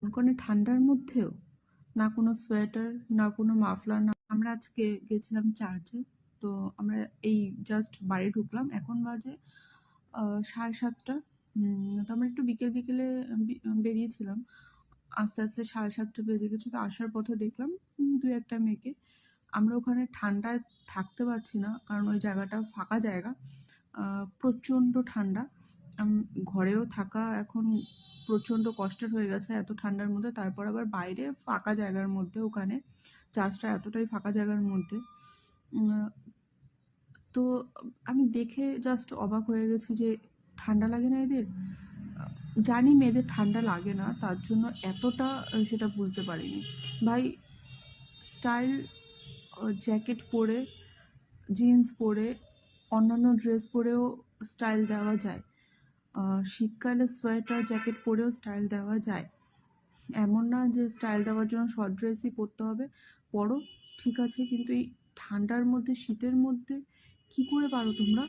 কনকনে ঠান্ডার মধ্যেও না কোনো সোয়েটার, না কোনো মাফলার, না। আমরা আজকে গেছিলাম চার্চে। তো আমরা এই জাস্ট বাড়ি ঢুকলাম, এখন বাজে 7:30। তো আমরা একটু বিকেলে বেরিয়েছিলাম। আস্তে আস্তে 7:30 বেজে গেছে। তো আসার পথে দেখলাম দু একটা মেয়েকে। আমরা ওখানে ঠান্ডায় থাকতে পারছি না, কারণ ওই জায়গাটা ফাঁকা জায়গা। প্রচণ্ড ঠান্ডা। ঘরেও থাকা এখন প্রচণ্ড কষ্টের হয়ে গেছে এত ঠান্ডার মধ্যে। তারপর আবার বাইরে ফাঁকা জায়গার মধ্যে, ওখানে চার্চটা এতটাই ফাঁকা জায়গার মধ্যে। উম, তো আমি দেখে জাস্ট অবাক হয়ে গেছি যে ঠান্ডা লাগে না এদের। জানি মেয়েদের ঠান্ডা লাগে না, তার জন্য এতটা সেটা বুঝতে পারিনি। ভাই, স্টাইল জ্যাকেট পরে, জিন্স পরে, অন্যান্য ড্রেস পরেও স্টাইল দেওয়া যায়। শীতকালে সোয়েটার জ্যাকেট পরেও স্টাইল দেওয়া যায়। এমন না যে স্টাইল দেওয়ার জন্য শর্ট ড্রেসই পরতে হবে। পরো, ঠিক আছে, কিন্তু এই ঠান্ডার মধ্যে, শীতের মধ্যে কী করে পারো তোমরা?